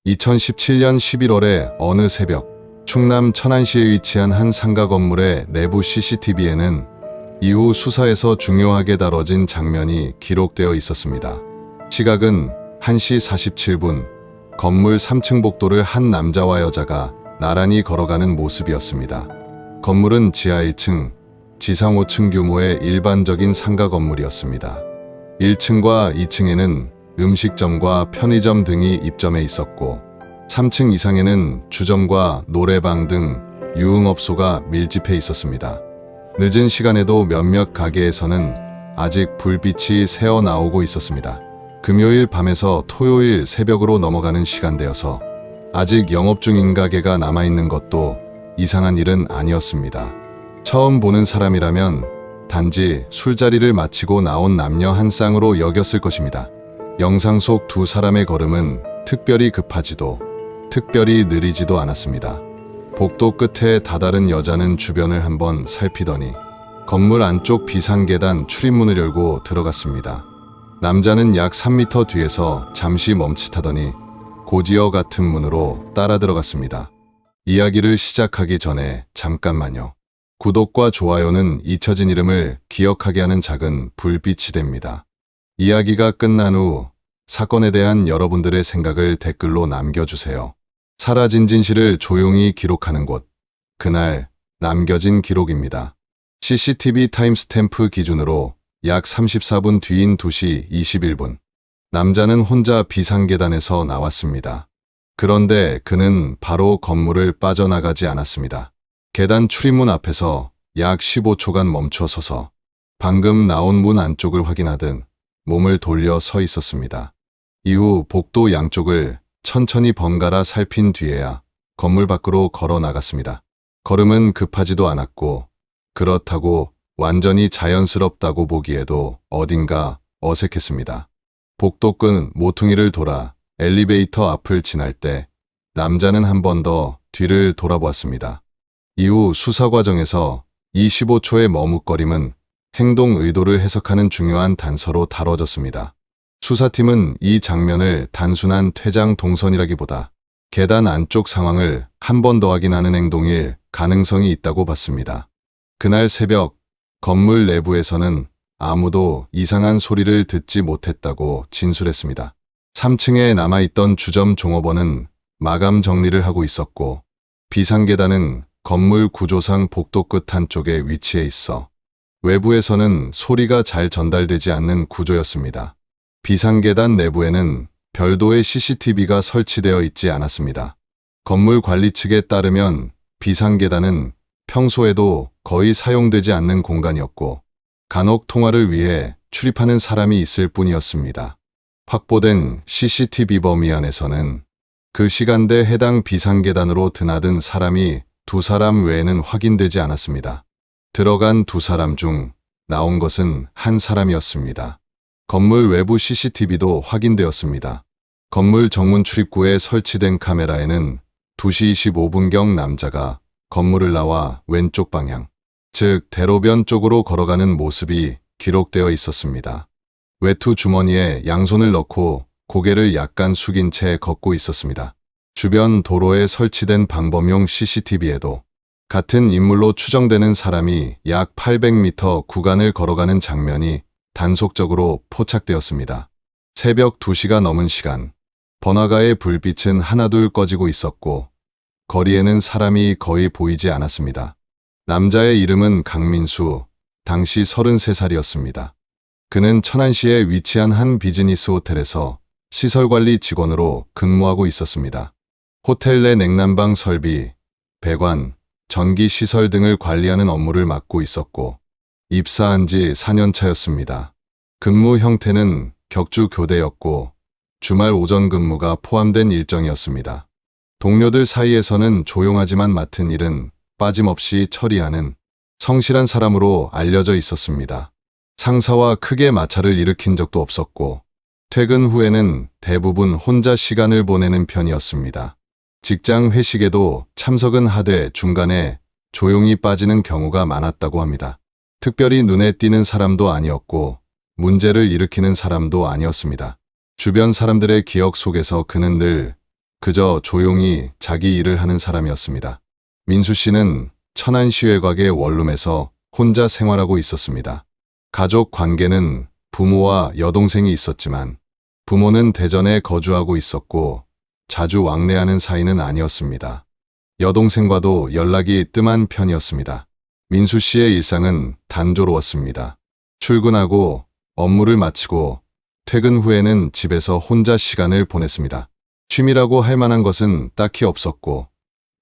2017년 11월의 어느 새벽, 충남 천안시에 위치한 한 상가 건물의 내부 CCTV에는 이후 수사에서 중요하게 다뤄진 장면이 기록되어 있었습니다. 시각은 1시 47분, 건물 3층 복도를 한 남자와 여자가 나란히 걸어가는 모습이었습니다. 건물은 지하 1층, 지상 5층 규모의 일반적인 상가 건물이었습니다. 1층과 2층에는 음식점과 편의점 등이 입점해 있었고 3층 이상에는 주점과 노래방 등 유흥업소가 밀집해 있었습니다. 늦은 시간에도 몇몇 가게에서는 아직 불빛이 새어 나오고 있었습니다. 금요일 밤에서 토요일 새벽으로 넘어가는 시간대여서 아직 영업 중인 가게가 남아있는 것도 이상한 일은 아니었습니다. 처음 보는 사람이라면 단지 술자리를 마치고 나온 남녀 한 쌍으로 여겼을 것입니다. 영상 속 두 사람의 걸음은 특별히 급하지도 특별히 느리지도 않았습니다. 복도 끝에 다다른 여자는 주변을 한번 살피더니 건물 안쪽 비상계단 출입문을 열고 들어갔습니다. 남자는 약 3m 뒤에서 잠시 멈칫하더니 고지어 같은 문으로 따라 들어갔습니다. 이야기를 시작하기 전에 잠깐만요. 구독과 좋아요는 잊혀진 이름을 기억하게 하는 작은 불빛이 됩니다. 이야기가 끝난 후 사건에 대한 여러분들의 생각을 댓글로 남겨주세요. 사라진 진실을 조용히 기록하는 곳, 그날 남겨진 기록입니다. CCTV 타임스탬프 기준으로 약 34분 뒤인 2시 21분, 남자는 혼자 비상계단에서 나왔습니다. 그런데 그는 바로 건물을 빠져나가지 않았습니다. 계단 출입문 앞에서 약 15초간 멈춰 서서 방금 나온 문 안쪽을 확인하듯 몸을 돌려 서 있었습니다. 이후 복도 양쪽을 천천히 번갈아 살핀 뒤에야 건물 밖으로 걸어 나갔습니다. 걸음은 급하지도 않았고 그렇다고 완전히 자연스럽다고 보기에도 어딘가 어색했습니다. 복도 끝 모퉁이를 돌아 엘리베이터 앞을 지날 때 남자는 한 번 더 뒤를 돌아보았습니다. 이후 수사 과정에서 이 15초의 머뭇거림은 행동 의도를 해석하는 중요한 단서로 다뤄졌습니다. 수사팀은 이 장면을 단순한 퇴장 동선이라기보다 계단 안쪽 상황을 한 번 더 확인하는 행동일 가능성이 있다고 봤습니다. 그날 새벽 건물 내부에서는 아무도 이상한 소리를 듣지 못했다고 진술했습니다. 3층에 남아있던 주점 종업원은 마감 정리를 하고 있었고 비상계단은 건물 구조상 복도 끝 한쪽에 위치해 있어 외부에서는 소리가 잘 전달되지 않는 구조였습니다. 비상계단 내부에는 별도의 CCTV가 설치되어 있지 않았습니다. 건물 관리 측에 따르면 비상계단은 평소에도 거의 사용되지 않는 공간이었고 간혹 통화를 위해 출입하는 사람이 있을 뿐이었습니다. 확보된 CCTV 범위 안에서는 그 시간대 해당 비상계단으로 드나든 사람이 두 사람 외에는 확인되지 않았습니다. 들어간 두 사람 중 나온 것은 한 사람이었습니다. 건물 외부 CCTV도 확인되었습니다. 건물 정문 출입구에 설치된 카메라에는 2시 25분경 남자가 건물을 나와 왼쪽 방향, 즉 대로변 쪽으로 걸어가는 모습이 기록되어 있었습니다. 외투 주머니에 양손을 넣고 고개를 약간 숙인 채 걷고 있었습니다. 주변 도로에 설치된 방범용 CCTV에도 같은 인물로 추정되는 사람이 약 800m 구간을 걸어가는 장면이 단속적으로 포착되었습니다. 새벽 2시가 넘은 시간, 번화가의 불빛은 하나둘 꺼지고 있었고 거리에는 사람이 거의 보이지 않았습니다. 남자의 이름은 강민수, 당시 33살이었습니다. 그는 천안시에 위치한 한 비즈니스 호텔에서 시설관리 직원으로 근무하고 있었습니다. 호텔 내 냉난방 설비, 배관, 전기시설 등을 관리하는 업무를 맡고 있었고 입사한 지 4년 차였습니다. 근무 형태는 격주 교대였고 주말 오전 근무가 포함된 일정이었습니다. 동료들 사이에서는 조용하지만 맡은 일은 빠짐없이 처리하는 성실한 사람으로 알려져 있었습니다. 상사와 크게 마찰을 일으킨 적도 없었고 퇴근 후에는 대부분 혼자 시간을 보내는 편이었습니다. 직장 회식에도 참석은 하되 중간에 조용히 빠지는 경우가 많았다고 합니다. 특별히 눈에 띄는 사람도 아니었고 문제를 일으키는 사람도 아니었습니다. 주변 사람들의 기억 속에서 그는 늘 그저 조용히 자기 일을 하는 사람이었습니다. 민수 씨는 천안시외곽의 원룸에서 혼자 생활하고 있었습니다. 가족 관계는 부모와 여동생이 있었지만 부모는 대전에 거주하고 있었고 자주 왕래하는 사이는 아니었습니다. 여동생과도 연락이 뜸한 편이었습니다. 민수 씨의 일상은 단조로웠습니다. 출근하고 업무를 마치고 퇴근 후에는 집에서 혼자 시간을 보냈습니다. 취미라고 할 만한 것은 딱히 없었고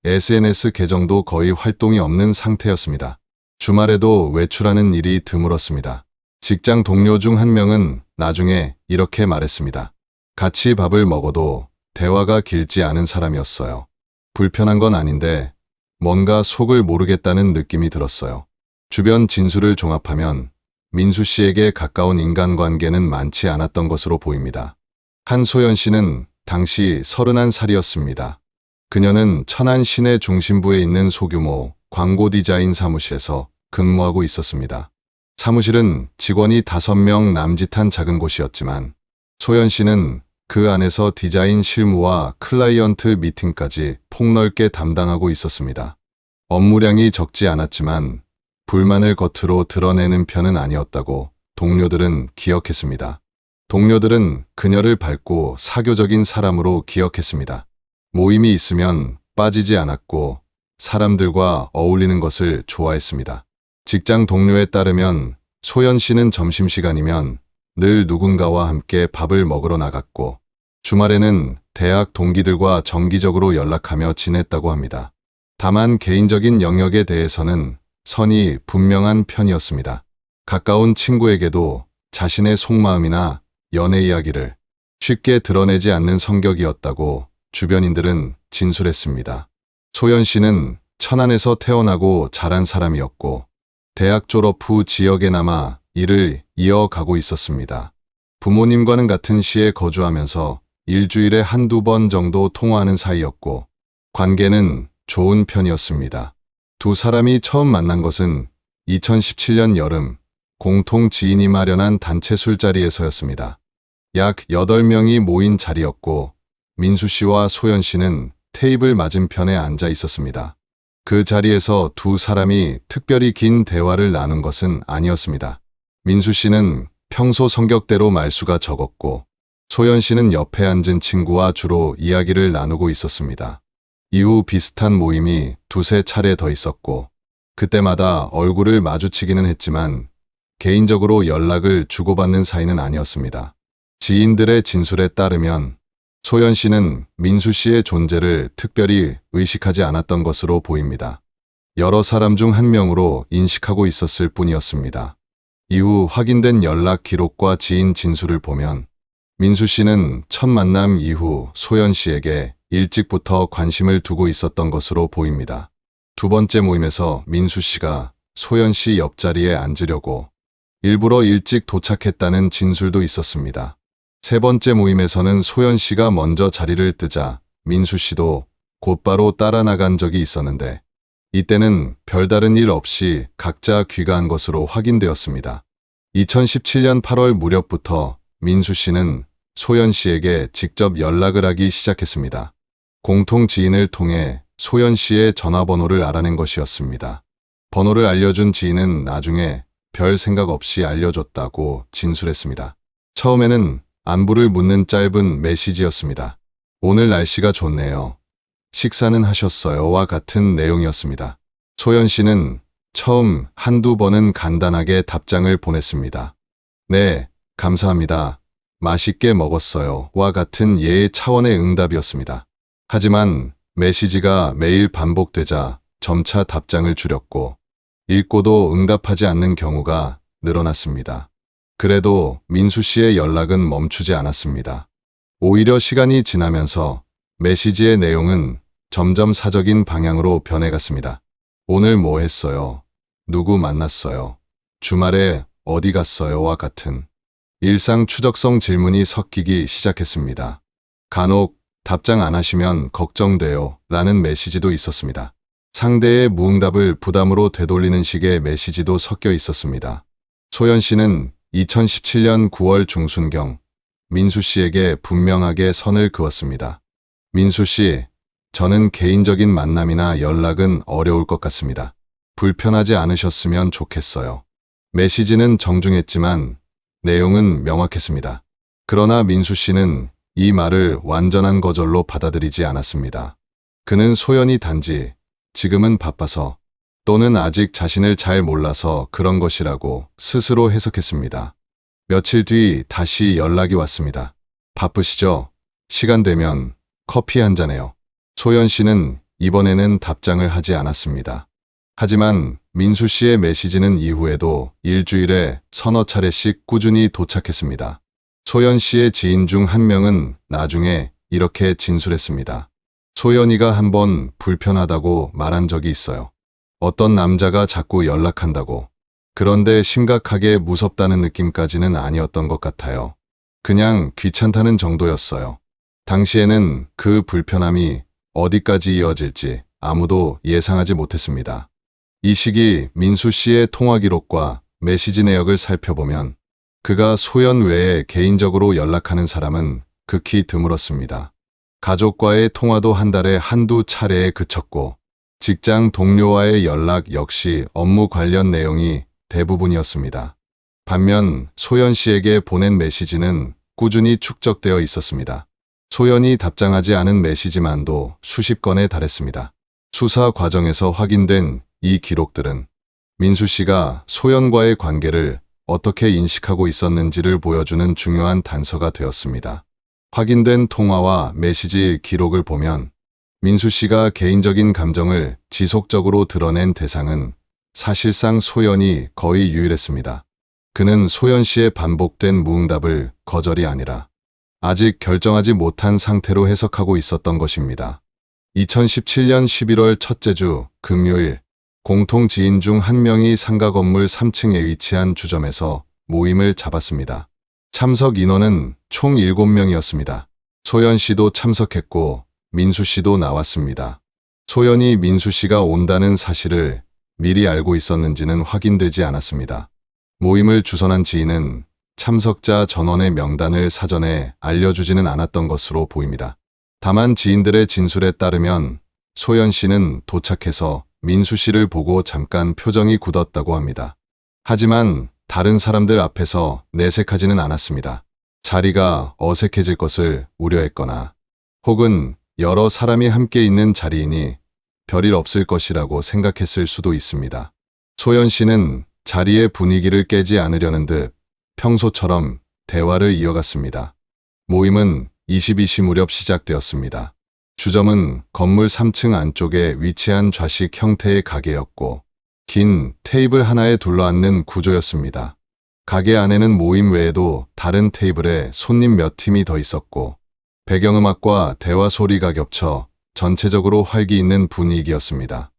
SNS 계정도 거의 활동이 없는 상태였습니다. 주말에도 외출하는 일이 드물었습니다. 직장 동료 중 한 명은 나중에 이렇게 말했습니다. 같이 밥을 먹어도 대화가 길지 않은 사람이었어요. 불편한 건 아닌데 뭔가 속을 모르겠다는 느낌이 들었어요. 주변 진술을 종합하면 민수 씨에게 가까운 인간관계는 많지 않았던 것으로 보입니다. 한소연 씨는 당시 31살이었습니다. 그녀는 천안 시내 중심부에 있는 소규모 광고 디자인 사무실에서 근무하고 있었습니다. 사무실은 직원이 5명 남짓한 작은 곳이었지만 소연 씨는 그 안에서 디자인 실무와 클라이언트 미팅까지 폭넓게 담당하고 있었습니다. 업무량이 적지 않았지만 불만을 겉으로 드러내는 편은 아니었다고 동료들은 기억했습니다. 동료들은 그녀를 밝고 사교적인 사람으로 기억했습니다. 모임이 있으면 빠지지 않았고 사람들과 어울리는 것을 좋아했습니다. 직장 동료에 따르면 소연 씨는 점심시간이면 늘 누군가와 함께 밥을 먹으러 나갔고 주말에는 대학 동기들과 정기적으로 연락하며 지냈다고 합니다. 다만 개인적인 영역에 대해서는 선이 분명한 편이었습니다. 가까운 친구에게도 자신의 속마음이나 연애 이야기를 쉽게 드러내지 않는 성격이었다고 주변인들은 진술했습니다. 소연 씨는 천안에서 태어나고 자란 사람이었고 대학 졸업 후 지역에 남아 일을 이어가고 있었습니다. 부모님과는 같은 시에 거주하면서 일주일에 한두 번 정도 통화하는 사이였고 관계는 좋은 편이었습니다. 두 사람이 처음 만난 것은 2017년 여름 공통 지인이 마련한 단체 술자리에서였습니다. 약 8명이 모인 자리였고 민수 씨와 소연 씨는 테이블 맞은편에 앉아 있었습니다. 그 자리에서 두 사람이 특별히 긴 대화를 나눈 것은 아니었습니다. 민수 씨는 평소 성격대로 말수가 적었고 소연 씨는 옆에 앉은 친구와 주로 이야기를 나누고 있었습니다. 이후 비슷한 모임이 두세 차례 더 있었고 그때마다 얼굴을 마주치기는 했지만 개인적으로 연락을 주고받는 사이는 아니었습니다. 지인들의 진술에 따르면 소연 씨는 민수 씨의 존재를 특별히 의식하지 않았던 것으로 보입니다. 여러 사람 중 한 명으로 인식하고 있었을 뿐이었습니다. 이후 확인된 연락 기록과 지인 진술을 보면 민수 씨는 첫 만남 이후 소연 씨에게 일찍부터 관심을 두고 있었던 것으로 보입니다. 두 번째 모임에서 민수 씨가 소연 씨 옆자리에 앉으려고 일부러 일찍 도착했다는 진술도 있었습니다. 세 번째 모임에서는 소연 씨가 먼저 자리를 뜨자 민수 씨도 곧바로 따라 나간 적이 있었는데 이때는 별다른 일 없이 각자 귀가한 것으로 확인되었습니다. 2017년 8월 무렵부터 민수 씨는 소연 씨에게 직접 연락을 하기 시작했습니다. 공통 지인을 통해 소연 씨의 전화번호를 알아낸 것이었습니다. 번호를 알려준 지인은 나중에 별 생각 없이 알려줬다고 진술했습니다. 처음에는 안부를 묻는 짧은 메시지였습니다. 오늘 날씨가 좋네요. 식사는 하셨어요? 와 같은 내용이었습니다. 소연 씨는 처음 한두 번은 간단하게 답장을 보냈습니다. 네, 감사합니다. 맛있게 먹었어요. 와 같은 예의 차원의 응답이었습니다. 하지만 메시지가 매일 반복되자 점차 답장을 줄였고 읽고도 응답하지 않는 경우가 늘어났습니다. 그래도 민수 씨의 연락은 멈추지 않았습니다. 오히려 시간이 지나면서 메시지의 내용은 점점 사적인 방향으로 변해갔습니다. 오늘 뭐 했어요? 누구 만났어요? 주말에 어디 갔어요? 와 같은 일상 추적성 질문이 섞이기 시작했습니다. 간혹 답장 안 하시면 걱정돼요 라는 메시지도 있었습니다. 상대의 무응답을 부담으로 되돌리는 식의 메시지도 섞여 있었습니다. 소연 씨는 2017년 9월 중순경 민수 씨에게 분명하게 선을 그었습니다. 민수 씨, 저는 개인적인 만남이나 연락은 어려울 것 같습니다. 불편하지 않으셨으면 좋겠어요. 메시지는 정중했지만 내용은 명확했습니다. 그러나 민수 씨는 이 말을 완전한 거절로 받아들이지 않았습니다. 그는 소연이 단지 지금은 바빠서 또는 아직 자신을 잘 몰라서 그런 것이라고 스스로 해석했습니다. 며칠 뒤 다시 연락이 왔습니다. 바쁘시죠? 시간 되면 커피 한 잔해요. 소연 씨는 이번에는 답장을 하지 않았습니다. 하지만 민수 씨의 메시지는 이후에도 일주일에 서너 차례씩 꾸준히 도착했습니다. 소연 씨의 지인 중 한 명은 나중에 이렇게 진술했습니다. 소연이가 한번 불편하다고 말한 적이 있어요. 어떤 남자가 자꾸 연락한다고. 그런데 심각하게 무섭다는 느낌까지는 아니었던 것 같아요. 그냥 귀찮다는 정도였어요. 당시에는 그 불편함이 어디까지 이어질지 아무도 예상하지 못했습니다. 이 시기 민수 씨의 통화 기록과 메시지 내역을 살펴보면 그가 소연 외에 개인적으로 연락하는 사람은 극히 드물었습니다. 가족과의 통화도 한 달에 한두 차례에 그쳤고 직장 동료와의 연락 역시 업무 관련 내용이 대부분이었습니다. 반면 소연 씨에게 보낸 메시지는 꾸준히 축적되어 있었습니다. 소연이 답장하지 않은 메시지만도 수십 건에 달했습니다. 수사 과정에서 확인된 이 기록들은 민수 씨가 소연과의 관계를 어떻게 인식하고 있었는지를 보여주는 중요한 단서가 되었습니다. 확인된 통화와 메시지 기록을 보면 민수 씨가 개인적인 감정을 지속적으로 드러낸 대상은 사실상 소연이 거의 유일했습니다. 그는 소연 씨의 반복된 무응답을 거절이 아니라 아직 결정하지 못한 상태로 해석하고 있었던 것입니다. 2017년 11월 첫째 주 금요일 공통 지인 중 한 명이 상가 건물 3층에 위치한 주점에서 모임을 잡았습니다. 참석 인원은 총 7명이었습니다. 소연 씨도 참석했고 민수 씨도 나왔습니다. 소연이 민수 씨가 온다는 사실을 미리 알고 있었는지는 확인되지 않았습니다. 모임을 주선한 지인은 참석자 전원의 명단을 사전에 알려주지는 않았던 것으로 보입니다. 다만 지인들의 진술에 따르면 소연 씨는 도착해서 민수 씨를 보고 잠깐 표정이 굳었다고 합니다. 하지만 다른 사람들 앞에서 내색하지는 않았습니다. 자리가 어색해질 것을 우려했거나 혹은 여러 사람이 함께 있는 자리이니 별일 없을 것이라고 생각했을 수도 있습니다. 소연 씨는 자리의 분위기를 깨지 않으려는 듯 평소처럼 대화를 이어갔습니다. 모임은 22시 무렵 시작되었습니다. 주점은 건물 3층 안쪽에 위치한 좌식 형태의 가게였고 긴 테이블 하나에 둘러앉는 구조였습니다. 가게 안에는 모임 외에도 다른 테이블에 손님 몇 팀이 더 있었고 배경음악과 대화 소리가 겹쳐 전체적으로 활기 있는 분위기였습니다.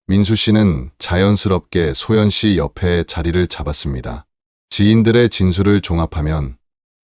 민수 씨는 자연스럽게 소연 씨 옆에 자리를 잡았습니다. 지인들의 진술을 종합하면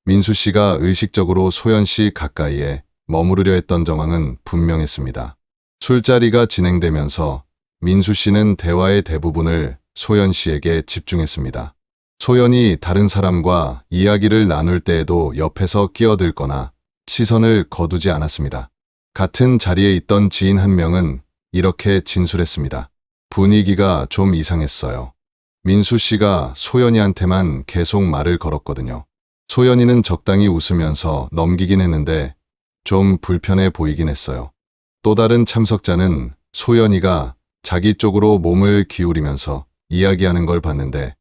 민수 씨가 의식적으로 소연 씨 가까이에 머무르려 했던 정황은 분명했습니다. 술자리가 진행되면서 민수 씨는 대화의 대부분을 소연 씨에게 집중했습니다. 소연이 다른 사람과 이야기를 나눌 때에도 옆에서 끼어들거나 시선을 거두지 않았습니다. 같은 자리에 있던 지인 한 명은 이렇게 진술했습니다. 분위기가 좀 이상했어요. 민수 씨가 소연이한테만 계속 말을 걸었거든요. 소연이는 적당히 웃으면서 넘기긴 했는데 좀 불편해 보이긴 했어요. 또 다른 참석자는 소연이가 자기 쪽으로 몸을 기울이면서 이야기하는 걸 봤는데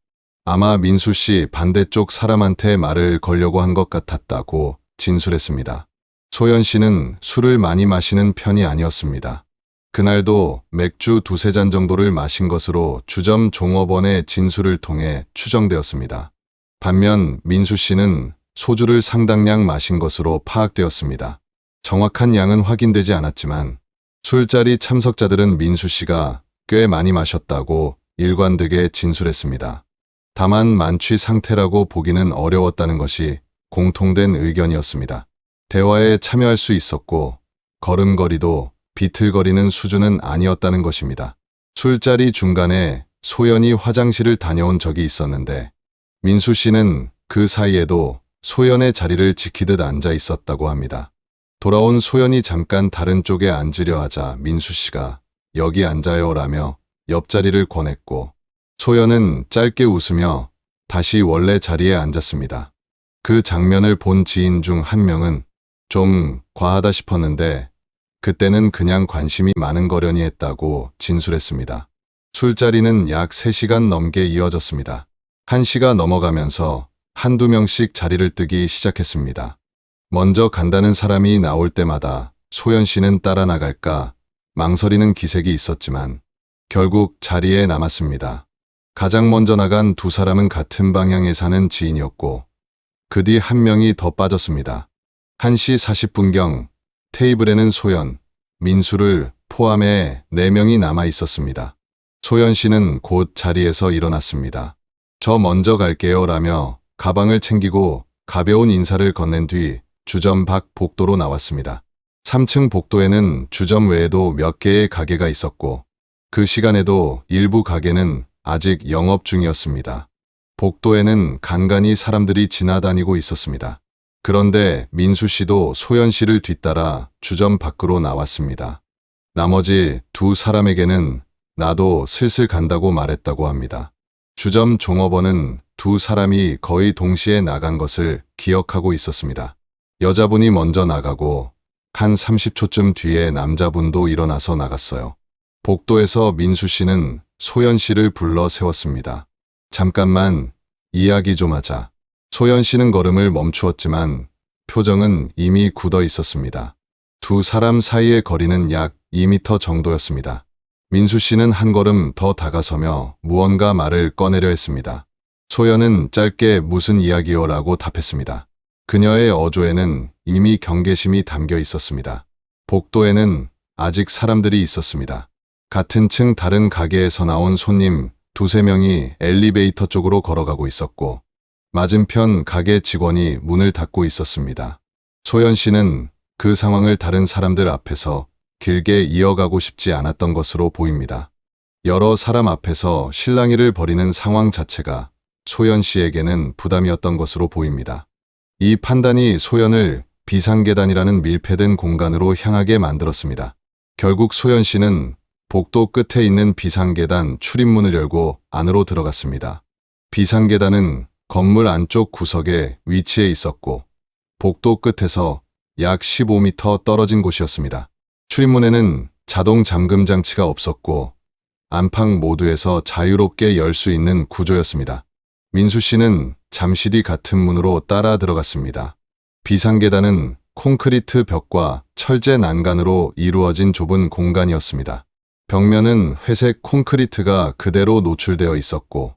아마 민수 씨 반대쪽 사람한테 말을 걸려고 한 것 같았다고 진술했습니다. 소연 씨는 술을 많이 마시는 편이 아니었습니다. 그날도 맥주 두세 잔 정도를 마신 것으로 주점 종업원의 진술을 통해 추정되었습니다. 반면 민수 씨는 소주를 상당량 마신 것으로 파악되었습니다. 정확한 양은 확인되지 않았지만 술자리 참석자들은 민수 씨가 꽤 많이 마셨다고 일관되게 진술했습니다. 다만 만취 상태라고 보기는 어려웠다는 것이 공통된 의견이었습니다. 대화에 참여할 수 있었고 걸음걸이도 비틀거리는 수준은 아니었다는 것입니다. 술자리 중간에 소연이 화장실을 다녀온 적이 있었는데 민수 씨는 그 사이에도 소연의 자리를 지키듯 앉아 있었다고 합니다. 돌아온 소연이 잠깐 다른 쪽에 앉으려 하자 민수 씨가 여기 앉아요 라며 옆자리를 권했고 소연은 짧게 웃으며 다시 원래 자리에 앉았습니다. 그 장면을 본 지인 중 한 명은 좀 과하다 싶었는데 그때는 그냥 관심이 많은 거려니 했다고 진술했습니다. 술자리는 약 3시간 넘게 이어졌습니다. 1시가 넘어가면서 한두 명씩 자리를 뜨기 시작했습니다. 먼저 간다는 사람이 나올 때마다 소연 씨는 따라 나갈까 망설이는 기색이 있었지만 결국 자리에 남았습니다. 가장 먼저 나간 두 사람은 같은 방향에 사는 지인이었고 그 뒤 한 명이 더 빠졌습니다. 1시 40분경 테이블에는 소연, 민수를 포함해 4명이 남아 있었습니다. 소연 씨는 곧 자리에서 일어났습니다. 저 먼저 갈게요 라며 가방을 챙기고 가벼운 인사를 건넨 뒤 주점 밖 복도로 나왔습니다. 3층 복도에는 주점 외에도 몇 개의 가게가 있었고 그 시간에도 일부 가게는 아직 영업 중이었습니다. 복도에는 간간히 사람들이 지나다니고 있었습니다. 그런데 민수 씨도 소연 씨를 뒤따라 주점 밖으로 나왔습니다. 나머지 두 사람에게는 나도 슬슬 간다고 말했다고 합니다. 주점 종업원은 두 사람이 거의 동시에 나간 것을 기억하고 있었습니다. 여자분이 먼저 나가고 한 30초쯤 뒤에 남자분도 일어나서 나갔어요. 복도에서 민수 씨는 소연 씨를 불러 세웠습니다. 잠깐만 이야기 좀 하자. 소연 씨는 걸음을 멈추었지만 표정은 이미 굳어 있었습니다. 두 사람 사이의 거리는 약 2m 정도였습니다. 민수 씨는 한 걸음 더 다가서며 무언가 말을 꺼내려 했습니다. 소연은 짧게 무슨 이야기요 라고 답했습니다. 그녀의 어조에는 이미 경계심이 담겨 있었습니다. 복도에는 아직 사람들이 있었습니다. 같은 층 다른 가게에서 나온 손님 2~3명이 엘리베이터 쪽으로 걸어가고 있었고 맞은편 가게 직원이 문을 닫고 있었습니다. 소연 씨는 그 상황을 다른 사람들 앞에서 길게 이어가고 싶지 않았던 것으로 보입니다. 여러 사람 앞에서 실랑이를 벌이는 상황 자체가 소연 씨에게는 부담이었던 것으로 보입니다. 이 판단이 소연을 비상계단이라는 밀폐된 공간으로 향하게 만들었습니다. 결국 소연 씨는 복도 끝에 있는 비상계단 출입문을 열고 안으로 들어갔습니다. 비상계단은 건물 안쪽 구석에 위치해 있었고 복도 끝에서 약 15m 떨어진 곳이었습니다. 출입문에는 자동 잠금 장치가 없었고 안방 모두에서 자유롭게 열 수 있는 구조였습니다. 민수 씨는 잠시 뒤 같은 문으로 따라 들어갔습니다. 비상계단은 콘크리트 벽과 철제 난간으로 이루어진 좁은 공간이었습니다. 벽면은 회색 콘크리트가 그대로 노출되어 있었고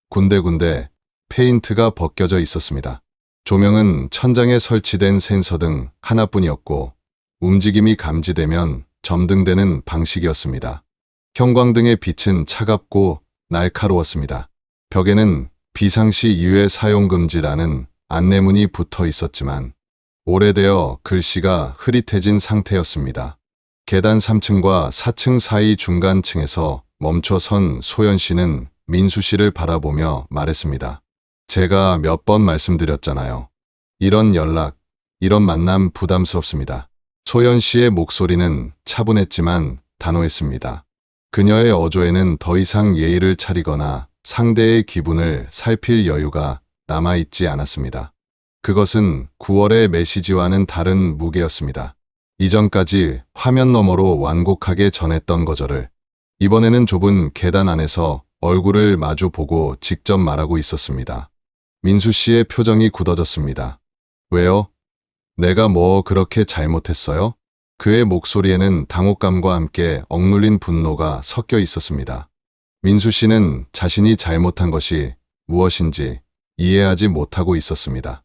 군데군데 페인트가 벗겨져 있었습니다. 조명은 천장에 설치된 센서 등 하나뿐이었고 움직임이 감지되면 점등되는 방식이었습니다. 형광등의 빛은 차갑고 날카로웠습니다. 벽에는 비상시 이외 사용 금지라는 안내문이 붙어 있었지만 오래되어 글씨가 흐릿해진 상태였습니다. 계단 3층과 4층 사이 중간층에서 멈춰 선 소연 씨는 민수 씨를 바라보며 말했습니다. 제가 몇 번 말씀드렸잖아요. 이런 연락, 이런 만남 부담스럽습니다. 소연 씨의 목소리는 차분했지만 단호했습니다. 그녀의 어조에는 더 이상 예의를 차리거나 상대의 기분을 살필 여유가 남아있지 않았습니다. 그것은 9월의 메시지와는 다른 무게였습니다. 이전까지 화면 너머로 완곡하게 전했던 거절을 이번에는 좁은 계단 안에서 얼굴을 마주 보고 직접 말하고 있었습니다. 민수 씨의 표정이 굳어졌습니다. 왜요? 내가 뭐 그렇게 잘못했어요? 그의 목소리에는 당혹감과 함께 억눌린 분노가 섞여 있었습니다. 민수 씨는 자신이 잘못한 것이 무엇인지 이해하지 못하고 있었습니다.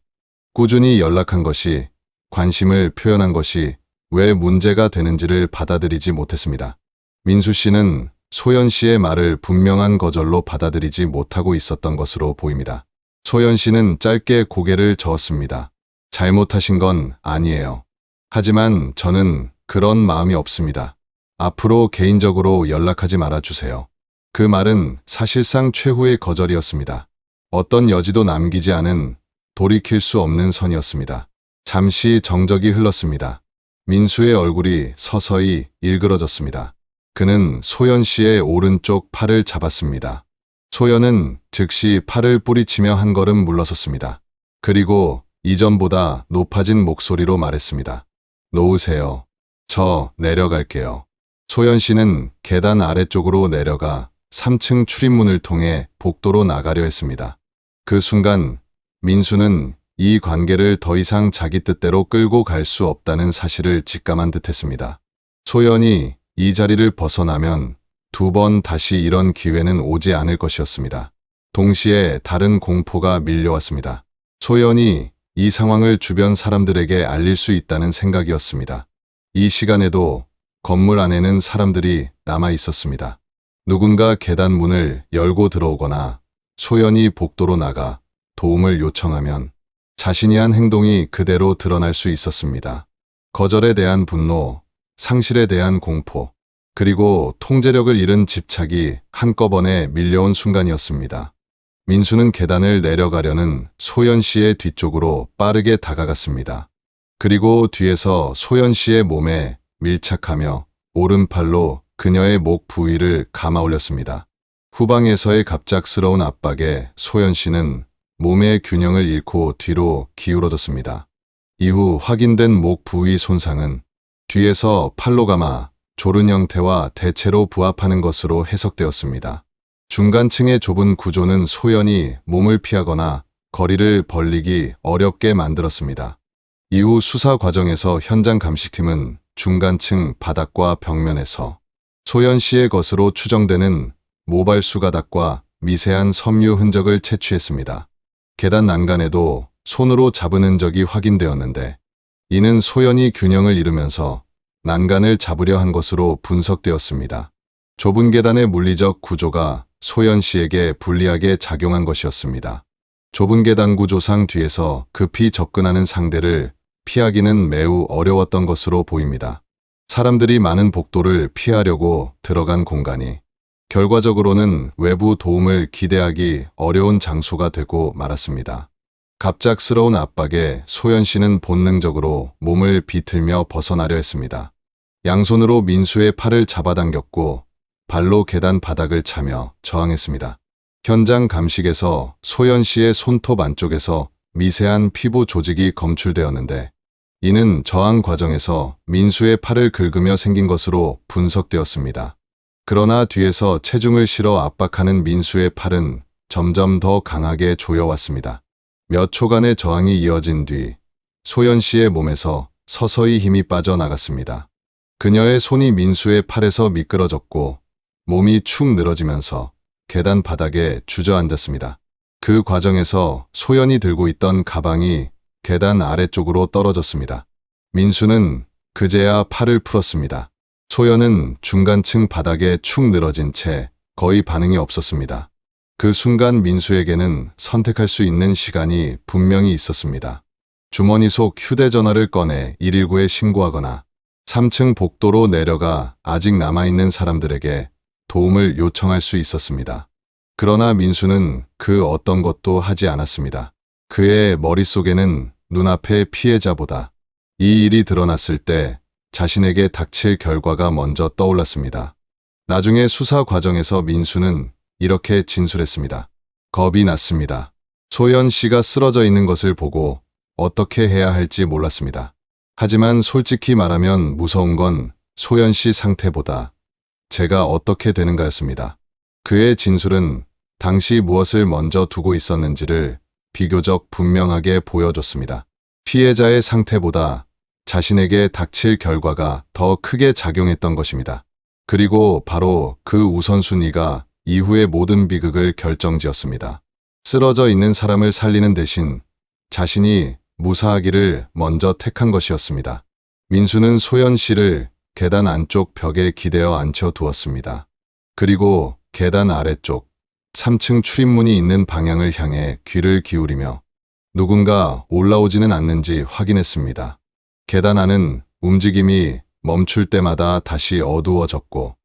꾸준히 연락한 것이, 관심을 표현한 것이 왜 문제가 되는지를 받아들이지 못했습니다. 민수 씨는 소연 씨의 말을 분명한 거절로 받아들이지 못하고 있었던 것으로 보입니다. 소연 씨는 짧게 고개를 저었습니다. 잘못하신 건 아니에요. 하지만 저는 그런 마음이 없습니다. 앞으로 개인적으로 연락하지 말아주세요. 그 말은 사실상 최후의 거절이었습니다. 어떤 여지도 남기지 않은 돌이킬 수 없는 선이었습니다. 잠시 정적이 흘렀습니다. 민수의 얼굴이 서서히 일그러졌습니다. 그는 소연 씨의 오른쪽 팔을 잡았습니다. 소연은 즉시 팔을 뿌리치며 한 걸음 물러섰습니다. 그리고 이전보다 높아진 목소리로 말했습니다. 놓으세요. 저 내려갈게요. 소연 씨는 계단 아래쪽으로 내려가 3층 출입문을 통해 복도로 나가려 했습니다. 그 순간 민수는 이 관계를 더 이상 자기 뜻대로 끌고 갈 수 없다는 사실을 직감한 듯했습니다. 소연이 이 자리를 벗어나면 2번 다시 이런 기회는 오지 않을 것이었습니다. 동시에 다른 공포가 밀려왔습니다. 소연이 이 상황을 주변 사람들에게 알릴 수 있다는 생각이었습니다. 이 시간에도 건물 안에는 사람들이 남아 있었습니다. 누군가 계단 문을 열고 들어오거나 소연이 복도로 나가 도움을 요청하면 자신이 한 행동이 그대로 드러날 수 있었습니다. 거절에 대한 분노, 상실에 대한 공포, 그리고 통제력을 잃은 집착이 한꺼번에 밀려온 순간이었습니다. 민수는 계단을 내려가려는 소연 씨의 뒤쪽으로 빠르게 다가갔습니다. 그리고 뒤에서 소연 씨의 몸에 밀착하며 오른팔로 그녀의 목 부위를 감아 올렸습니다. 후방에서의 갑작스러운 압박에 소연 씨는 몸의 균형을 잃고 뒤로 기울어졌습니다. 이후 확인된 목 부위 손상은 뒤에서 팔로 감아 조른 형태와 대체로 부합하는 것으로 해석되었습니다. 중간층의 좁은 구조는 소연이 몸을 피하거나 거리를 벌리기 어렵게 만들었습니다. 이후 수사 과정에서 현장 감식팀은 중간층 바닥과 벽면에서 소연 씨의 것으로 추정되는 모발수 가닥과 미세한 섬유 흔적을 채취했습니다. 계단 난간에도 손으로 잡은 흔적이 확인되었는데 이는 소연이 균형을 잃으면서 난간을 잡으려 한 것으로 분석되었습니다. 좁은 계단의 물리적 구조가 소연 씨에게 불리하게 작용한 것이었습니다. 좁은 계단 구조상 뒤에서 급히 접근하는 상대를 피하기는 매우 어려웠던 것으로 보입니다. 사람들이 많은 복도를 피하려고 들어간 공간이 결과적으로는 외부 도움을 기대하기 어려운 장소가 되고 말았습니다. 갑작스러운 압박에 소연 씨는 본능적으로 몸을 비틀며 벗어나려 했습니다. 양손으로 민수의 팔을 잡아당겼고 발로 계단 바닥을 차며 저항했습니다. 현장 감식에서 소연 씨의 손톱 안쪽에서 미세한 피부 조직이 검출되었는데 이는 저항 과정에서 민수의 팔을 긁으며 생긴 것으로 분석되었습니다. 그러나 뒤에서 체중을 실어 압박하는 민수의 팔은 점점 더 강하게 조여왔습니다. 몇 초간의 저항이 이어진 뒤 소연 씨의 몸에서 서서히 힘이 빠져나갔습니다. 그녀의 손이 민수의 팔에서 미끄러졌고 몸이 축 늘어지면서 계단 바닥에 주저앉았습니다. 그 과정에서 소연이 들고 있던 가방이 계단 아래쪽으로 떨어졌습니다. 민수는 그제야 팔을 풀었습니다. 소연은 중간층 바닥에 축 늘어진 채 거의 반응이 없었습니다. 그 순간 민수에게는 선택할 수 있는 시간이 분명히 있었습니다. 주머니 속 휴대전화를 꺼내 119에 신고하거나 3층 복도로 내려가 아직 남아있는 사람들에게 도움을 요청할 수 있었습니다. 그러나 민수는 그 어떤 것도 하지 않았습니다. 그의 머릿속에는 눈앞의 피해자보다 이 일이 드러났을 때 자신에게 닥칠 결과가 먼저 떠올랐습니다. 나중에 수사 과정에서 민수는 이렇게 진술했습니다. 겁이 났습니다. 소연 씨가 쓰러져 있는 것을 보고 어떻게 해야 할지 몰랐습니다. 하지만 솔직히 말하면 무서운 건 소연 씨 상태보다 제가 어떻게 되는가였습니다. 그의 진술은 당시 무엇을 먼저 두고 있었는지를 비교적 분명하게 보여줬습니다. 피해자의 상태보다 자신에게 닥칠 결과가 더 크게 작용했던 것입니다. 그리고 바로 그 우선순위가 이후의 모든 비극을 결정지었습니다. 쓰러져 있는 사람을 살리는 대신 자신이 무사하기를 먼저 택한 것이었습니다. 민수는 소연 씨를 계단 안쪽 벽에 기대어 앉혀 두었습니다. 그리고 계단 아래쪽 3층 출입문이 있는 방향을 향해 귀를 기울이며 누군가 올라오지는 않는지 확인했습니다. 계단 안은 움직임이 멈출 때마다 다시 어두워졌고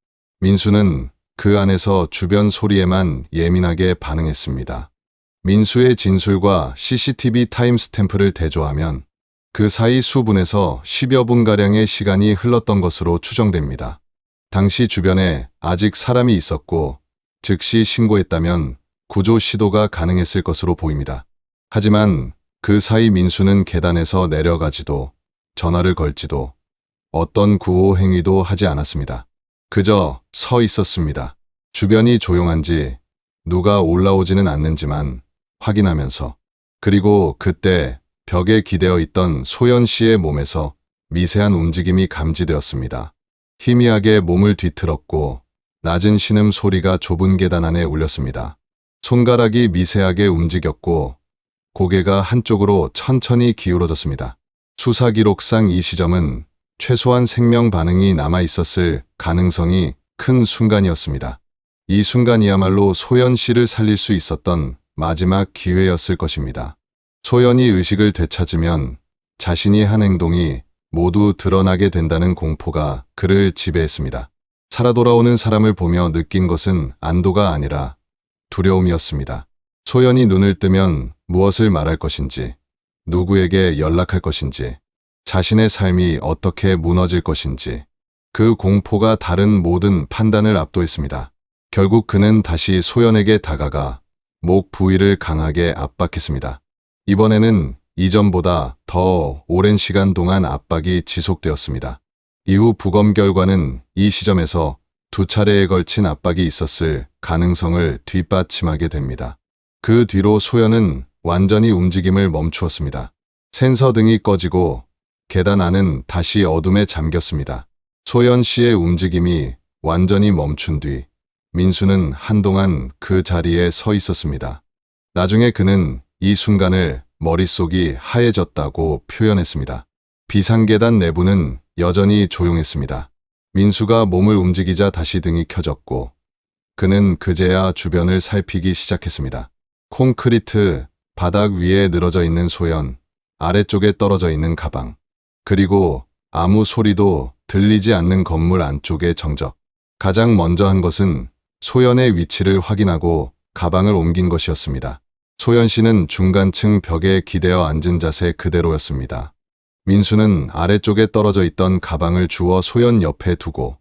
민수는 그 안에서 주변 소리에만 예민하게 반응했습니다. 민수의 진술과 CCTV 타임스탬프를 대조하면 그 사이 수분에서 10여 분가량의 시간이 흘렀던 것으로 추정됩니다. 당시 주변에 아직 사람이 있었고 즉시 신고했다면 구조 시도가 가능했을 것으로 보입니다. 하지만 그 사이 민수는 계단에서 내려가지도 전화를 걸지도 어떤 구호 행위도 하지 않았습니다. 그저 서 있었습니다. 주변이 조용한지 누가 올라오지는 않는지만 확인하면서. 그리고 그때 벽에 기대어 있던 소연 씨의 몸에서 미세한 움직임이 감지되었습니다. 희미하게 몸을 뒤틀었고 낮은 신음 소리가 좁은 계단 안에 울렸습니다. 손가락이 미세하게 움직였고 고개가 한쪽으로 천천히 기울어졌습니다. 수사 기록상 이 시점은 최소한 생명 반응이 남아 있었을 가능성이 큰 순간이었습니다. 이 순간이야말로 소연 씨를 살릴 수 있었던 마지막 기회였을 것입니다. 소연이 의식을 되찾으면 자신이 한 행동이 모두 드러나게 된다는 공포가 그를 지배했습니다. 살아 돌아오는 사람을 보며 느낀 것은 안도가 아니라 두려움이었습니다. 소연이 눈을 뜨면 무엇을 말할 것인지, 누구에게 연락할 것인지, 자신의 삶이 어떻게 무너질 것인지, 그 공포가 다른 모든 판단을 압도했습니다. 결국 그는 다시 소연에게 다가가 목 부위를 강하게 압박했습니다. 이번에는 이전보다 더 오랜 시간 동안 압박이 지속되었습니다. 이후 부검 결과는 이 시점에서 2차례에 걸친 압박이 있었을 가능성을 뒷받침하게 됩니다. 그 뒤로 소연은 완전히 움직임을 멈추었습니다. 센서 등이 꺼지고 계단 안은 다시 어둠에 잠겼습니다. 소연 씨의 움직임이 완전히 멈춘 뒤 민수는 한동안 그 자리에 서 있었습니다. 나중에 그는 이 순간을 머릿속이 하얘졌다고 표현했습니다. 비상계단 내부는 여전히 조용했습니다. 민수가 몸을 움직이자 다시 등이 켜졌고 그는 그제야 주변을 살피기 시작했습니다. 콘크리트 바닥 위에 늘어져 있는 소연, 아래쪽에 떨어져 있는 가방, 그리고 아무 소리도 들리지 않는 건물 안쪽의 정적. 가장 먼저 한 것은 소연의 위치를 확인하고 가방을 옮긴 것이었습니다. 소연 씨는 중간층 벽에 기대어 앉은 자세 그대로였습니다. 민수는 아래쪽에 떨어져 있던 가방을 주워 소연 옆에 두고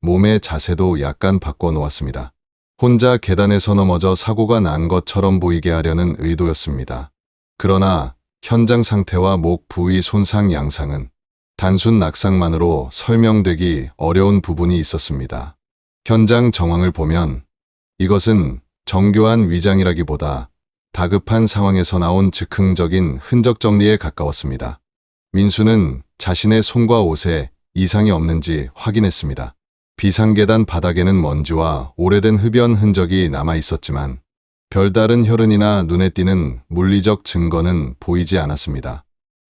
몸의 자세도 약간 바꿔 놓았습니다. 혼자 계단에서 넘어져 사고가 난 것처럼 보이게 하려는 의도였습니다. 그러나 현장 상태와 목 부위 손상 양상은 단순 낙상만으로 설명되기 어려운 부분이 있었습니다. 현장 정황을 보면 이것은 정교한 위장이라기보다 다급한 상황에서 나온 즉흥적인 흔적 정리에 가까웠습니다. 민수는 자신의 손과 옷에 이상이 없는지 확인했습니다. 비상계단 바닥에는 먼지와 오래된 흡연 흔적이 남아 있었지만 별다른 혈흔이나 눈에 띄는 물리적 증거는 보이지 않았습니다.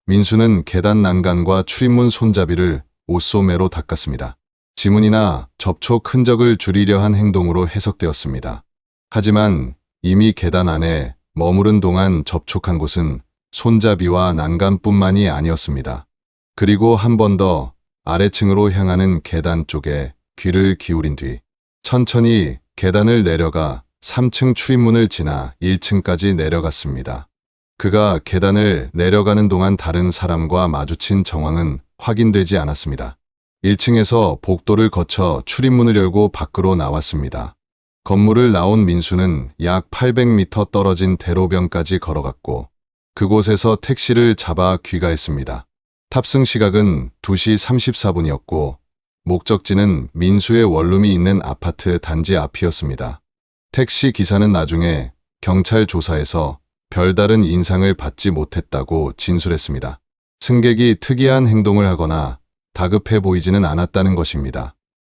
민수는 계단 난간과 출입문 손잡이를 옷소매로 닦았습니다. 지문이나 접촉 흔적을 줄이려 한 행동으로 해석되었습니다. 하지만 이미 계단 안에 머무른 동안 접촉한 곳은 손잡이와 난간뿐만이 아니었습니다. 그리고 한 번 더 아래층으로 향하는 계단 쪽에 귀를 기울인 뒤 천천히 계단을 내려가 3층 출입문을 지나 1층까지 내려갔습니다. 그가 계단을 내려가는 동안 다른 사람과 마주친 정황은 확인되지 않았습니다. 1층에서 복도를 거쳐 출입문을 열고 밖으로 나왔습니다. 건물을 나온 민수는 약 800m 떨어진 대로변까지 걸어갔고 그곳에서 택시를 잡아 귀가했습니다. 탑승 시각은 2시 34분이었고 목적지는 민수의 원룸이 있는 아파트 단지 앞이었습니다. 택시 기사는 나중에 경찰 조사에서 별다른 인상을 받지 못했다고 진술했습니다. 승객이 특이한 행동을 하거나 다급해 보이지는 않았다는 것입니다.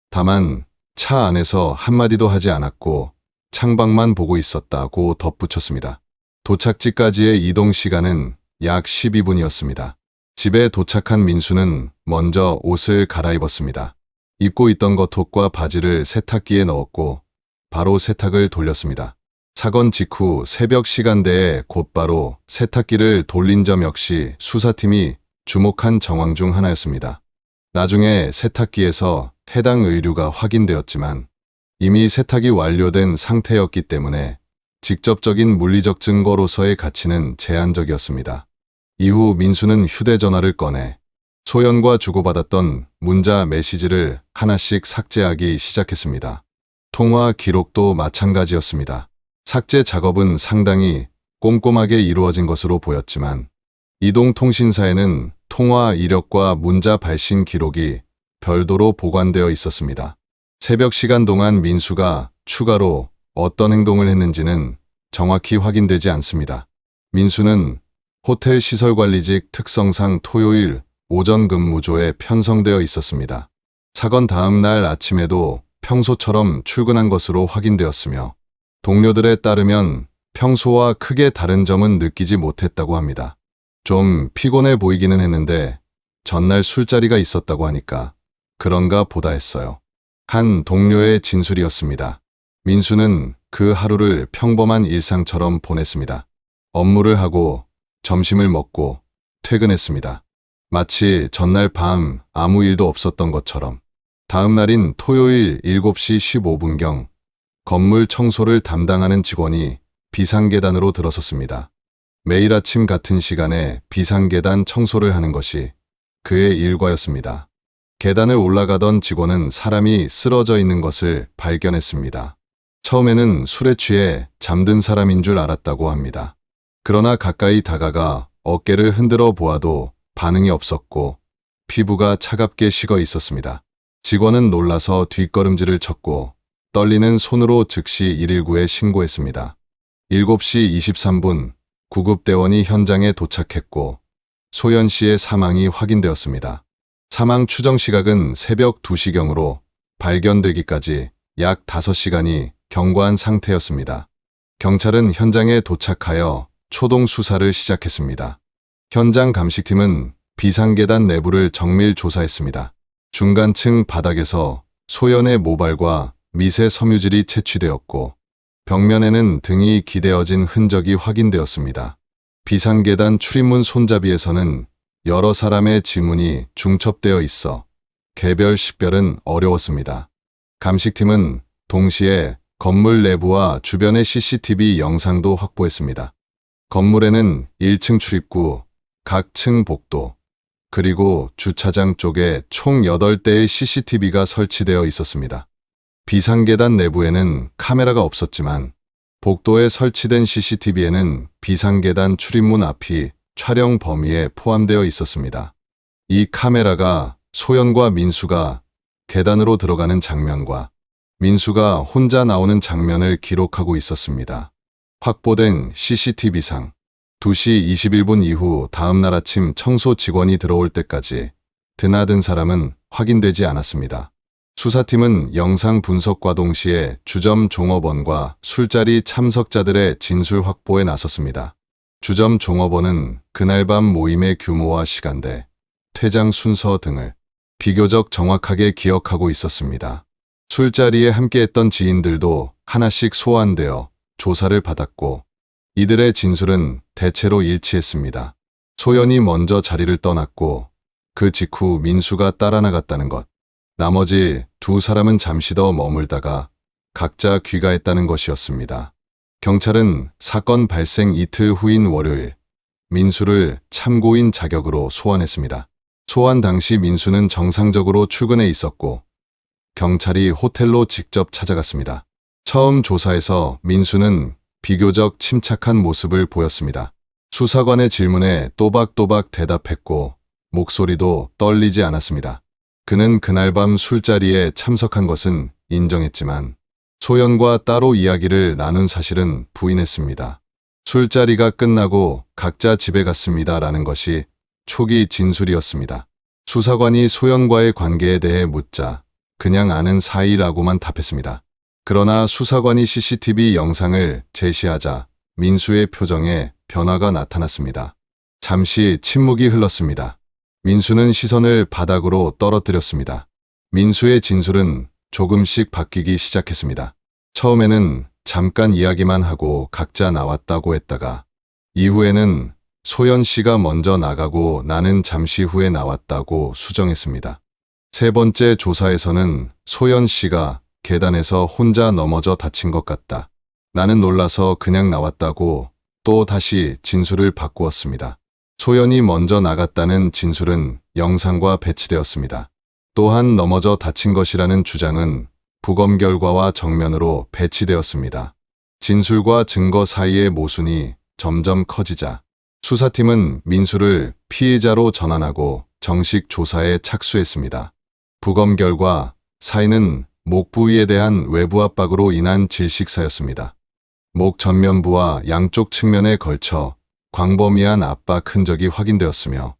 다만 차 안에서 한마디도 하지 않았고 창밖만 보고 있었다고 덧붙였습니다. 도착지까지의 이동 시간은 약 12분이었습니다. 집에 도착한 민수는 먼저 옷을 갈아입었습니다. 입고 있던 겉옷과 바지를 세탁기에 넣었고 바로 세탁을 돌렸습니다. 사건 직후 새벽 시간대에 곧바로 세탁기를 돌린 점 역시 수사팀이 주목한 정황 중 하나였습니다. 나중에 세탁기에서 해당 의류가 확인되었지만 이미 세탁이 완료된 상태였기 때문에 직접적인 물리적 증거로서의 가치는 제한적이었습니다. 이후 민수는 휴대전화를 꺼내 소연과 주고받았던 문자 메시지를 하나씩 삭제하기 시작했습니다. 통화 기록도 마찬가지였습니다. 삭제 작업은 상당히 꼼꼼하게 이루어진 것으로 보였지만 이동통신사에는 통화 이력과 문자 발신 기록이 별도로 보관되어 있었습니다. 새벽 시간 동안 민수가 추가로 어떤 행동을 했는지는 정확히 확인되지 않습니다. 민수는 호텔 시설관리직 특성상 토요일 오전 근무조에 편성되어 있었습니다. 사건 다음 날 아침에도 평소처럼 출근한 것으로 확인되었으며 동료들에 따르면 평소와 크게 다른 점은 느끼지 못했다고 합니다. 좀 피곤해 보이기는 했는데 전날 술자리가 있었다고 하니까 그런가 보다 했어요. 한 동료의 진술이었습니다. 민수는 그 하루를 평범한 일상처럼 보냈습니다. 업무를 하고 점심을 먹고 퇴근했습니다. 마치 전날 밤 아무 일도 없었던 것처럼. 다음 날인 토요일 7시 15분경 건물 청소를 담당하는 직원이 비상계단으로 들어섰습니다. 매일 아침 같은 시간에 비상계단 청소를 하는 것이 그의 일과였습니다. 계단을 올라가던 직원은 사람이 쓰러져 있는 것을 발견했습니다. 처음에는 술에 취해 잠든 사람인 줄 알았다고 합니다. 그러나 가까이 다가가 어깨를 흔들어 보아도 반응이 없었고 피부가 차갑게 식어 있었습니다. 직원은 놀라서 뒷걸음질을 쳤고 떨리는 손으로 즉시 119에 신고했습니다. 7시 23분 구급대원이 현장에 도착했고 소연 씨의 사망이 확인되었습니다. 사망 추정 시각은 새벽 2시경으로 발견되기까지 약 5시간이 경과한 상태였습니다. 경찰은 현장에 도착하여 초동 수사를 시작했습니다. 현장 감식팀은 비상계단 내부를 정밀 조사했습니다. 중간층 바닥에서 소연의 모발과 미세 섬유질이 채취되었고 벽면에는 등이 기대어진 흔적이 확인되었습니다. 비상계단 출입문 손잡이에서는 여러 사람의 지문이 중첩되어 있어 개별 식별은 어려웠습니다. 감식팀은 동시에 건물 내부와 주변의 CCTV 영상도 확보했습니다. 건물에는 1층 출입구, 각 층 복도, 그리고 주차장 쪽에 총 8대의 CCTV가 설치되어 있었습니다. 비상계단 내부에는 카메라가 없었지만 복도에 설치된 CCTV에는 비상계단 출입문 앞이 촬영 범위에 포함되어 있었습니다. 이 카메라가 소연과 민수가 계단으로 들어가는 장면과 민수가 혼자 나오는 장면을 기록하고 있었습니다. 확보된 CCTV상 2시 21분 이후 다음 날 아침 청소 직원이 들어올 때까지 드나든 사람은 확인되지 않았습니다. 수사팀은 영상 분석과 동시에 주점 종업원과 술자리 참석자들의 진술 확보에 나섰습니다. 주점 종업원은 그날 밤 모임의 규모와 시간대, 퇴장 순서 등을 비교적 정확하게 기억하고 있었습니다. 술자리에 함께했던 지인들도 하나씩 소환되어 조사를 받았고 이들의 진술은 대체로 일치했습니다. 소연이 먼저 자리를 떠났고 그 직후 민수가 따라 나갔다는 것. 나머지 2사람은 잠시 더 머물다가 각자 귀가했다는 것이었습니다. 경찰은 사건 발생 이틀 후인 월요일 민수를 참고인 자격으로 소환했습니다. 소환 당시 민수는 정상적으로 출근해 있었고 경찰이 호텔로 직접 찾아갔습니다. 처음 조사에서 민수는 비교적 침착한 모습을 보였습니다. 수사관의 질문에 또박또박 대답했고 목소리도 떨리지 않았습니다. 그는 그날 밤 술자리에 참석한 것은 인정했지만 소연과 따로 이야기를 나눈 사실은 부인했습니다. 술자리가 끝나고 각자 집에 갔습니다라는 것이 초기 진술이었습니다. 수사관이 소연과의 관계에 대해 묻자 그냥 아는 사이라고만 답했습니다. 그러나 수사관이 CCTV 영상을 제시하자 민수의 표정에 변화가 나타났습니다. 잠시 침묵이 흘렀습니다. 민수는 시선을 바닥으로 떨어뜨렸습니다. 민수의 진술은 조금씩 바뀌기 시작했습니다. 처음에는 잠깐 이야기만 하고 각자 나왔다고 했다가 이후에는 소연 씨가 먼저 나가고 나는 잠시 후에 나왔다고 수정했습니다. 세 번째 조사에서는 소연 씨가 계단에서 혼자 넘어져 다친 것 같다. 나는 놀라서 그냥 나왔다고 또 다시 진술을 바꾸었습니다. 소연이 먼저 나갔다는 진술은 영상과 배치되었습니다. 또한 넘어져 다친 것이라는 주장은 부검 결과와 정면으로 배치되었습니다. 진술과 증거 사이의 모순이 점점 커지자 수사팀은 민수를 피의자로 전환하고 정식 조사에 착수했습니다. 부검 결과 사인은 목 부위에 대한 외부 압박으로 인한 질식사였습니다. 목 전면부와 양쪽 측면에 걸쳐 광범위한 압박 흔적이 확인되었으며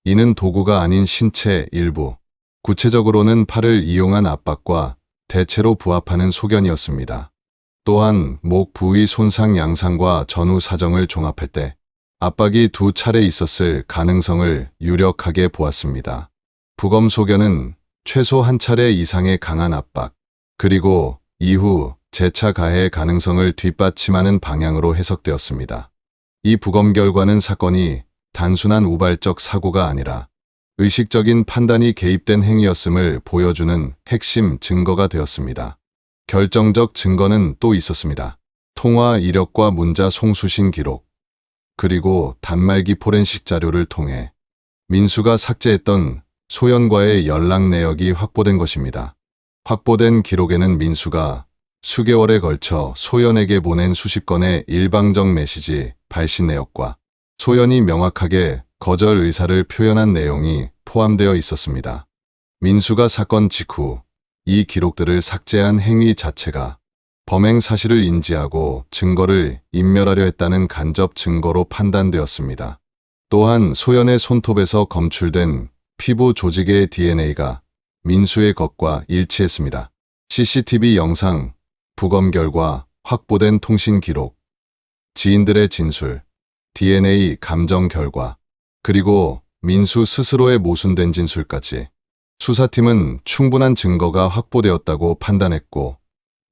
이는 도구가 아닌 신체 일부, 구체적으로는 팔을 이용한 압박과 대체로 부합하는 소견이었습니다. 또한 목 부위 손상 양상과 전후 사정을 종합할 때 압박이 2차례 있었을 가능성을 유력하게 보았습니다. 부검 소견은 최소 1차례 이상의 강한 압박, 그리고 이후 재차 가해의 가능성을 뒷받침하는 방향으로 해석되었습니다. 이 부검 결과는 사건이 단순한 우발적 사고가 아니라 의식적인 판단이 개입된 행위였음을 보여주는 핵심 증거가 되었습니다. 결정적 증거는 또 있었습니다. 통화 이력과 문자 송수신 기록, 그리고 단말기 포렌식 자료를 통해 민수가 삭제했던 소연과의 연락 내역이 확보된 것입니다. 확보된 기록에는 민수가 수개월에 걸쳐 소연에게 보낸 수십 건의 일방적 메시지 발신 내역과 소연이 명확하게 거절 의사를 표현한 내용이 포함되어 있었습니다. 민수가 사건 직후 이 기록들을 삭제한 행위 자체가 범행 사실을 인지하고 증거를 인멸하려 했다는 간접 증거로 판단되었습니다. 또한 소연의 손톱에서 검출된 피부 조직의 DNA가 민수의 것과 일치했습니다. CCTV 영상, 부검 결과, 확보된 통신 기록, 지인들의 진술, DNA 감정 결과, 그리고 민수 스스로의 모순된 진술까지 수사팀은 충분한 증거가 확보되었다고 판단했고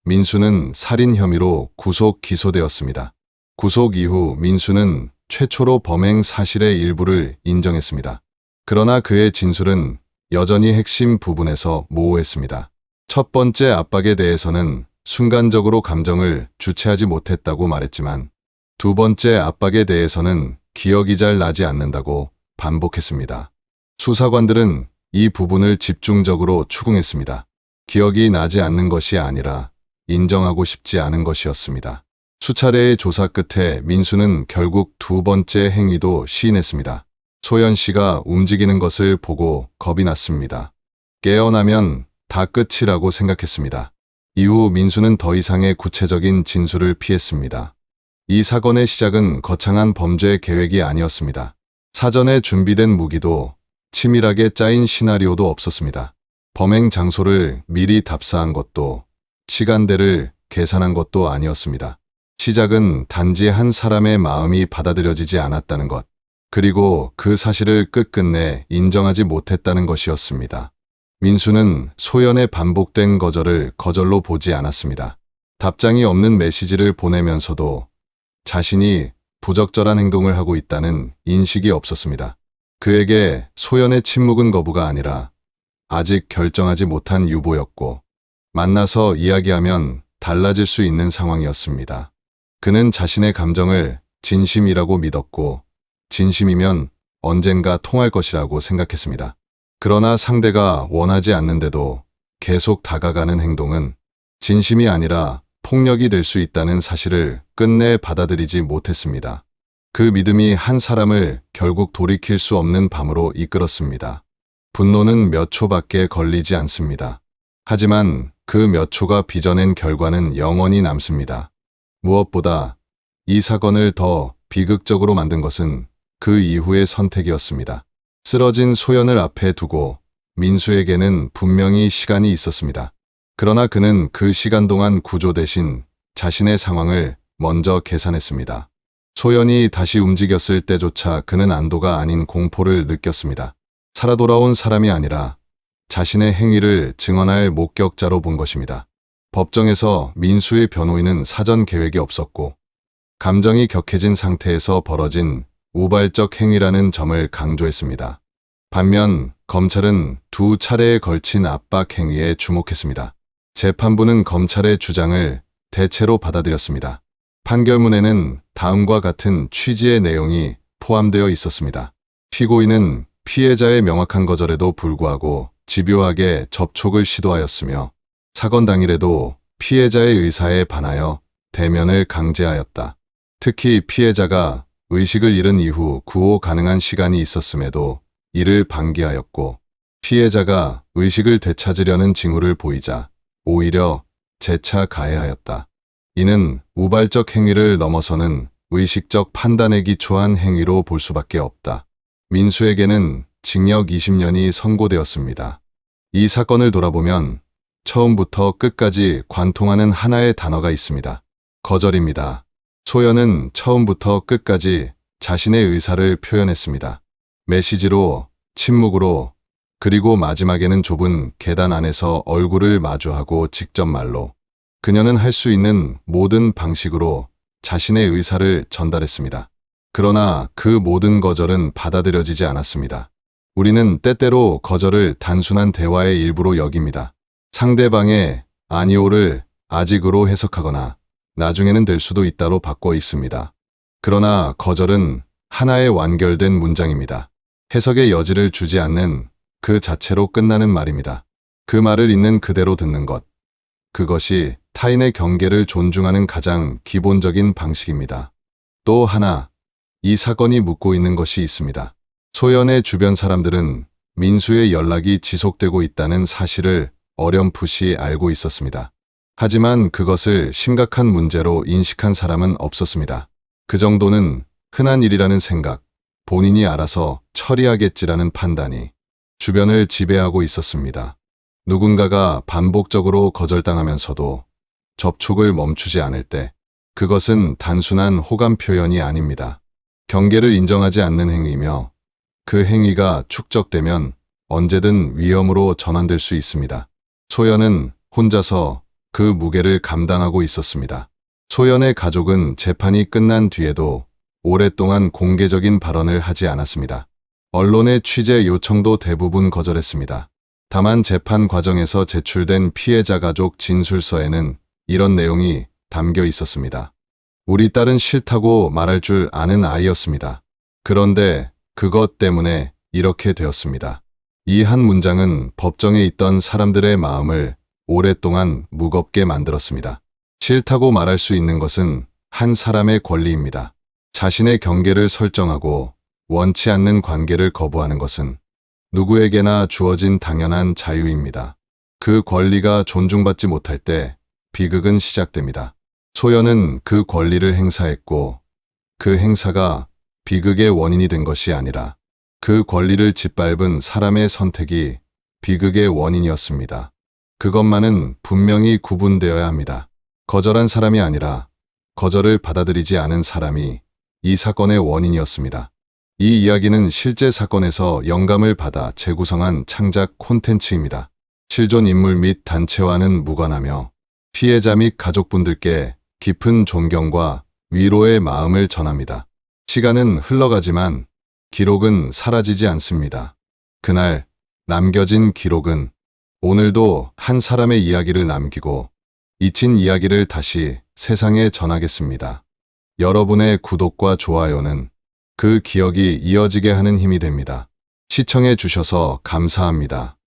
민수는 살인 혐의로 구속 기소되었습니다. 구속 이후 민수는 최초로 범행 사실의 일부를 인정했습니다. 그러나 그의 진술은 여전히 핵심 부분에서 모호했습니다. 첫 번째 압박에 대해서는 순간적으로 감정을 주체하지 못했다고 말했지만 두 번째 압박에 대해서는 기억이 잘 나지 않는다고 반복했습니다. 수사관들은 이 부분을 집중적으로 추궁했습니다. 기억이 나지 않는 것이 아니라 인정하고 싶지 않은 것이었습니다. 수차례의 조사 끝에 민수는 결국 두 번째 행위도 시인했습니다. 소연 씨가 움직이는 것을 보고 겁이 났습니다. 깨어나면 다 끝이라고 생각했습니다. 이후 민수는 더 이상의 구체적인 진술을 피했습니다. 이 사건의 시작은 거창한 범죄 계획이 아니었습니다. 사전에 준비된 무기도 치밀하게 짜인 시나리오도 없었습니다. 범행 장소를 미리 답사한 것도 시간대를 계산한 것도 아니었습니다. 시작은 단지 한 사람의 마음이 받아들여지지 않았다는 것, 그리고 그 사실을 끝끝내 인정하지 못했다는 것이었습니다. 민수는 소연의 반복된 거절을 거절로 보지 않았습니다. 답장이 없는 메시지를 보내면서도 자신이 부적절한 행동을 하고 있다는 인식이 없었습니다. 그에게 소연의 침묵은 거부가 아니라 아직 결정하지 못한 유보였고 만나서 이야기하면 달라질 수 있는 상황이었습니다. 그는 자신의 감정을 진심이라고 믿었고 진심이면 언젠가 통할 것이라고 생각했습니다. 그러나 상대가 원하지 않는데도 계속 다가가는 행동은 진심이 아니라 폭력이 될 수 있다는 사실을 끝내 받아들이지 못했습니다. 그 믿음이 한 사람을 결국 돌이킬 수 없는 밤으로 이끌었습니다. 분노는 몇 초밖에 걸리지 않습니다. 하지만 그 몇 초가 빚어낸 결과는 영원히 남습니다. 무엇보다 이 사건을 더 비극적으로 만든 것은 그 이후의 선택이었습니다. 쓰러진 소연을 앞에 두고 민수에게는 분명히 시간이 있었습니다. 그러나 그는 그 시간 동안 구조 대신 자신의 상황을 먼저 계산했습니다. 소연이 다시 움직였을 때조차 그는 안도가 아닌 공포를 느꼈습니다. 살아 돌아온 사람이 아니라 자신의 행위를 증언할 목격자로 본 것입니다. 법정에서 민수의 변호인은 사전 계획이 없었고 감정이 격해진 상태에서 벌어진 우발적 행위라는 점을 강조했습니다. 반면 검찰은 두 차례에 걸친 압박 행위에 주목했습니다. 재판부는 검찰의 주장을 대체로 받아들였습니다. 판결문에는 다음과 같은 취지의 내용이 포함되어 있었습니다. 피고인은 피해자의 명확한 거절에도 불구하고 집요하게 접촉을 시도하였으며 사건 당일에도 피해자의 의사에 반하여 대면을 강제하였다. 특히 피해자가 의식을 잃은 이후 구호 가능한 시간이 있었음에도 이를 방기하였고 피해자가 의식을 되찾으려는 징후를 보이자 오히려 재차 가해하였다. 이는 우발적 행위를 넘어서는 의식적 판단에 기초한 행위로 볼 수밖에 없다. 민수에게는 징역 20년이 선고되었습니다. 이 사건을 돌아보면 처음부터 끝까지 관통하는 하나의 단어가 있습니다. 거절입니다. 소연은 처음부터 끝까지 자신의 의사를 표현했습니다. 메시지로, 침묵으로, 그리고 마지막에는 좁은 계단 안에서 얼굴을 마주하고 직접 말로. 그녀는 할 수 있는 모든 방식으로 자신의 의사를 전달했습니다. 그러나 그 모든 거절은 받아들여지지 않았습니다. 우리는 때때로 거절을 단순한 대화의 일부로 여깁니다. 상대방의 아니오를 아직으로 해석하거나 나중에는 될 수도 있다로 바꿔 있습니다. 그러나 거절은 하나의 완결된 문장입니다. 해석의 여지를 주지 않는 그 자체로 끝나는 말입니다. 그 말을 있는 그대로 듣는 것. 그것이 타인의 경계를 존중하는 가장 기본적인 방식입니다. 또 하나, 이 사건이 묻고 있는 것이 있습니다. 소연의 주변 사람들은 민수의 연락이 지속되고 있다는 사실을 어렴풋이 알고 있었습니다. 하지만 그것을 심각한 문제로 인식한 사람은 없었습니다. 그 정도는 흔한 일이라는 생각, 본인이 알아서 처리하겠지라는 판단이 주변을 지배하고 있었습니다. 누군가가 반복적으로 거절당하면서도 접촉을 멈추지 않을 때 그것은 단순한 호감 표현이 아닙니다. 경계를 인정하지 않는 행위이며 그 행위가 축적되면 언제든 위험으로 전환될 수 있습니다. 소연은 혼자서 그 무게를 감당하고 있었습니다. 소연의 가족은 재판이 끝난 뒤에도 오랫동안 공개적인 발언을 하지 않았습니다. 언론의 취재 요청도 대부분 거절했습니다. 다만 재판 과정에서 제출된 피해자 가족 진술서에는 이런 내용이 담겨 있었습니다. 우리 딸은 싫다고 말할 줄 아는 아이였습니다. 그런데 그것 때문에 이렇게 되었습니다. 이 한 문장은 법정에 있던 사람들의 마음을 오랫동안 무겁게 만들었습니다. 싫다고 말할 수 있는 것은 한 사람의 권리입니다. 자신의 경계를 설정하고 원치 않는 관계를 거부하는 것은 누구에게나 주어진 당연한 자유입니다. 그 권리가 존중받지 못할 때 비극은 시작됩니다. 소연은 그 권리를 행사했고 그 행사가 비극의 원인이 된 것이 아니라 그 권리를 짓밟은 사람의 선택이 비극의 원인이었습니다. 그것만은 분명히 구분되어야 합니다. 거절한 사람이 아니라 거절을 받아들이지 않은 사람이 이 사건의 원인이었습니다. 이 이야기는 실제 사건에서 영감을 받아 재구성한 창작 콘텐츠입니다. 실존 인물 및 단체와는 무관하며 피해자 및 가족분들께 깊은 존경과 위로의 마음을 전합니다. 시간은 흘러가지만 기록은 사라지지 않습니다. 그날 남겨진 기록은 오늘도 한 사람의 이야기를 남기고 잊힌 이야기를 다시 세상에 전하겠습니다. 여러분의 구독과 좋아요는 그 기억이 이어지게 하는 힘이 됩니다. 시청해 주셔서 감사합니다.